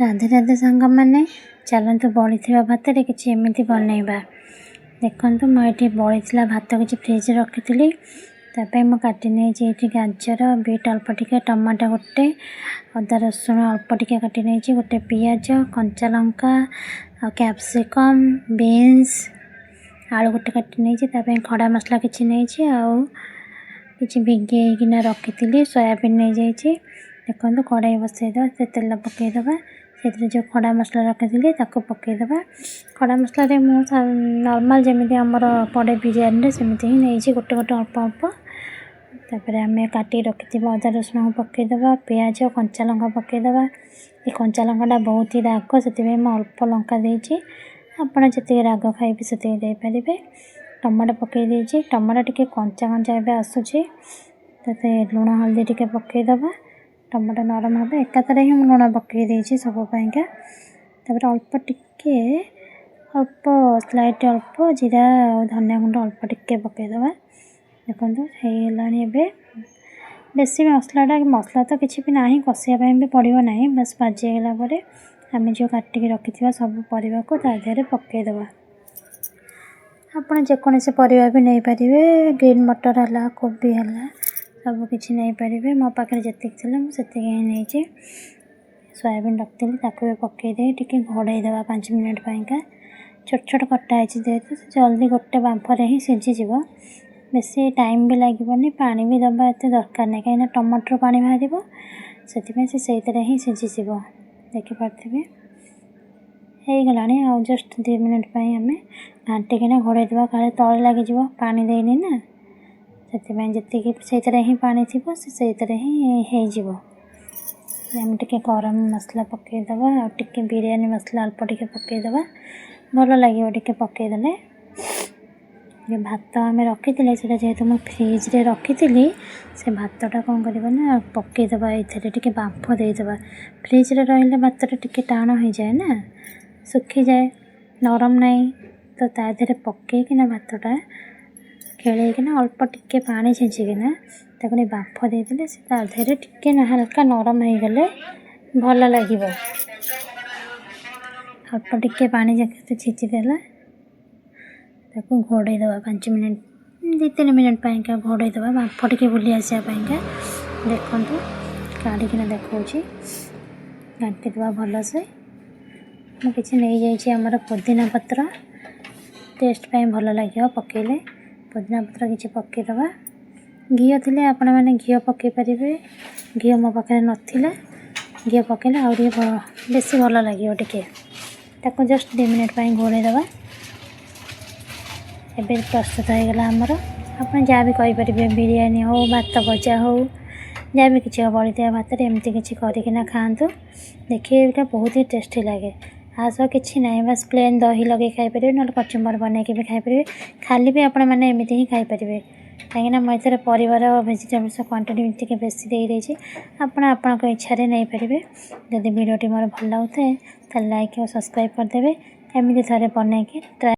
राधे राधे सांग मैंने चलतु बड़ी भात किसी एमती बनइबा। देखु मुझे बड़ी भात किसी फ्रिज रखी मुझे काटी नहीं गाजर बीट अल्प टिके टमाटो गोटे अदा रसुण अल्प टिके काटी नहीं गोटे पियाज कंचा लंका कैप्सिकम बीन्स आलू गोटे काटी नहीं खड़ा मसला किसी नहीं आउ कि भिगेकिना रखी सोयाबीन नहीं जाइए। देखो कड़ाई बसईद से तेल पकईदबा से जो खड़ा मसला रखी पकईदबा। खड़ा मसला नॉर्मल जमी आमर पड़े बिरयानी सेमती ही नहीं गोटे गोटे अल्प अल्प तापर आम काटी रखी अदा रसुण पकईदबा पियाज कंचा लंका पकईदबा। ये कंचा लंका बहुत ही राग से अल्प लंका देती आपड़ जी राग खाइबे से पारे। टमाटो पकई देती टमाटो टिके कंचा कंचा ए आसूसी लुण हल्दी टिके पकईदबा टमाटो नरम हे एकाथर ही लुण पकई देती सबपाइंका। तापर अल्प टिके अल्प स्लाइट अल्प जीरा धनिया गुंड अल्प टिके पकईदबा। देखो होगा बेसी मसला तो किसी भी ना कषापी भी पड़ो ना बस भाजीगला आम जो काटिक रखी सब परिवा को तादेह पकईदबा। आप जेकोसी परिवा भी नहीं पारे ग्रीन मटर है कोबी है सब किसी नहीं पारे मो पाखे जी मुझे नहीं सोयाबीन रखी भी पकईदे टी घोड़ईदे 5 मिनट पाइंका छोट छोट कटा जेहेतु जल्दी गोटे बांफरे ही सीझीज बेसी टाइम भी लगे पानी भी दबा एत दरकार नहीं कहीं टमाटर पानी बाहर से ही सीझीज देखिपे होगला आ जस्ट 2 मिनट आम घाटिकिना घोड़ईदबा काले तले लगे पानी देनी ना से जी ही पानी थी से ही आम टे गरम मसला पकईदबा टे बिरयानी मसला अल्प टिके पकईदबा भल लगे टे पकईदे। ये भात आम रखी से जेहेतु मुझे फ्रिज रे रखी से भातटा कौन करना पकईदबा ये बांफ देदबा। फ्रिज रे रही भातटा टे टाण हो जाए ना सुखी जाए नरम नहीं तो तादेह पकईकिना भातटा खेलना अल्प टिके पानी छींचिकिना बांफ देदेले से तादेह टिके हल्का नरम हो गले भल लगे। अल्प टिके पानी जैसे छींचीदेला घोड़ईदबा 5 मिनट 2-3 मिनट पाइंका घोड़ईदबा बांफ टिके बुली आसापाइंका। देखु काढ़िकिना देखा घाटीदबा भल से मुझे नहीं जामर पुदीना पत्र टेस्ट पाई भल लगे पकईले पुदीना पत्र किसी पकईदबा। घी थे आपण मैंने घी पकई पारे घी मो पाखे नाला घी पकईले आ बेसी भल लगे टे जस्ट 2 मिनट घोड़ईदबा। एबे प्रस्तुत होगा आमर आप जहाँ भी कहींपारे बिरयानी हो भात भजा हो जहाँ भी किसी बड़ी भात एमती किसी करना खातु देखिए यहाँ बहुत ही टेस्टी लगे। आस किसी ना बस प्लेन दही लगे खाईपारे ना कचुम्बर बनई भी खाईपारे खाली भी आपण मैंने एमती ही खाईपारे कहीं मुझे परिवार भेजिटेबल्स क्वांटिटी टी बेसी दे देती आपण इच्छा नहीं पारे। जदि वीडियोटी मोर भल लगे तो लाइक और सब्सक्राइब करदे एमती थे बनई ट्राए।